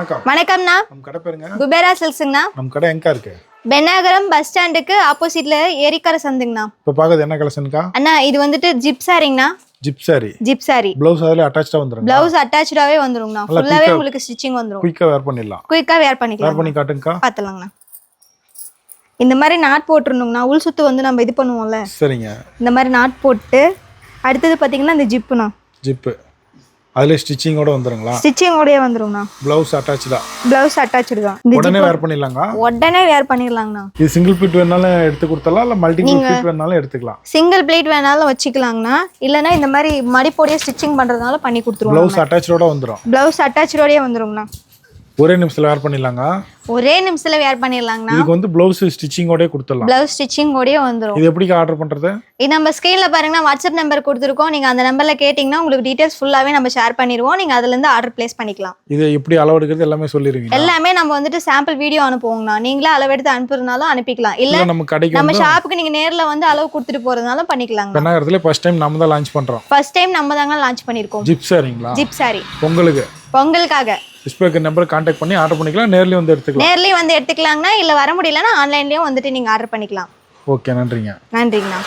வணக்கம்ண்ணா. நம்ம கடை பேருங்க? குபேரா சில்க்ஸ்ங்கண்ணா. நம்ம கடை எங்க இருக்கு? பென்னாகரம் பஸ் ஸ்டாண்டுக்கு ஆப்போசிட்ல ஏரிக்கரை சந்துங்கண்ணா. இப்போ பாக்குறது என்ன கலெக்ஷன்க்கா? அண்ணா இது வந்துட்டு ஜிப் சாரிங்கண்ணா. Zip sari. Zip sari. Blouse அதுல அட்டாச்டா வந்துருங்க. ப்ளவுஸ் அட்டாச்டாவே வந்துருங்கண்ணா. ஃபுல்லாவே உங்களுக்கு ஸ்டிச்சிங் வந்துரும். குயிக்கா வேர் பண்ணிடலாம். குயிக்கா வேர் பண்ணிக்கலாம். வேர் பண்ணி காட்டுங்கக்கா. பாத்தலாங்கண்ணா. இந்த மாதிரி நாட் போட்டுறணுங்கண்ணா. உள் சுத்து வந்து நம்ம இது பண்ணுவோம்ல. சரிங்க. இந்த மாதிரி நாட் போட்டு அடுத்தது பாத்தீங்கன்னா இந்த ஜிப்புண்ணா. ஜிப் அதுல ஸ்டிச்சிங்கோட வந்துருங்களா? ஸ்டிச்சிங்கோடயே வந்துருங்கண்ணா. ப்ளவுஸ் அட்டாச்டா. ப்ளவுஸ் அட்டாச்டு தான். உடனே வேர் பண்ணிடலாங்க. உடனே வேர் பண்ணிடலாங்கண்ணா. இது சிங்கிள் பீட் வேணாலும் எடுத்து கொடுத்தலாம், இல்ல மல்டிபிள் பீட் வேணாலும் எடுத்துக்கலாம். சிங்கிள் பிளேட் வேணாலும் வச்சுக்கலாங்கண்ணா. இல்லைன்னா இந்த மாதிரி மடிப்போடைய ஸ்டிச்சிங் பண்றதுனால பண்ணி கொடுத்துருவோம். ப்ளவுஸ் அட்டாச்சோட வந்துரும். ப்ளவுஸ் அட்டாச்சோடயே வந்துருங்கண்ணா. ஒரே நிமிஷத்துல வேர் பண்ணிடலாங்க. ஒரே நிமிஷத்துல வேர் பண்ணிடலாங்கண்ணா. இதுக்கு வந்து ப்ளவுஸ் ஸ்டிச்சிங்கோடயே கொடுத்துடலாம். ப்ளவுஸ் ஸ்டிச்சிங்கோடயே வந்துரும். இது எப்படி ஆர்டர் பண்றது? இது நம்ம ஸ்கிரீன்ல பாருங்கன்னா வாட்ஸ்அப் நம்பர் கொடுத்துருக்கோம். நீங்க அந்த நம்பர்ல கேட்டீங்கன்னா உங்களுக்கு டீடைல்ஸ் ஃபுல்லாவே நம்ம ஷேர் பண்ணிடுவோம். நீங்க அதுல இருந்து ஆர்டர் பிளேஸ் பண்ணிக்கலாம். இது எப்படி அளவு எடுக்கிறது எல்லாமே சொல்லிருவீங்க? எல்லாமே நம்ம வந்துட்டு சாம்பிள் வீடியோ அனுப்புவோங்கண்ணா. நீங்களே அளவு எடுத்து அனுப்புறதுனாலும் அனுப்பிக்கலாம். இல்ல நம்ம கடைக்கு நம்ம ஷாப்புக்கு நீங்க நேர்ல வந்து அளவு கொடுத்துட்டு போறதுனாலும் பண்ணிக்கலாங்க. பென்னாகரத்துல ஃபர்ஸ்ட் டைம் நம்ம தான் லான்ச் பண்றோம். ஃபர்ஸ்ட் டைம் நம்ம தாங்க லான்ச் பண்ணிருக்கோம். ஜிப் சாரிங்களா? ஜிப் சாரி. பொங்கலுக்காக டிஸ்பிளேக்கு நம்பர் கான்டாக்ட் பண்ணி ஆர்டர் பண்ணிக்கலாம். நேர்லயே வந்து எடுத்துக்கலாம். நேர்லயே வந்து எடுத்துக்கலாங்கண்ணா. இல்ல வர முடியலன்னா ஆன்லைன்லயும் வந்துட்டு நீங்க ஆர்டர் பண்ணிக்கலாம். ஓகே, நன்றிங்க. நன்றிங்கண்ணா.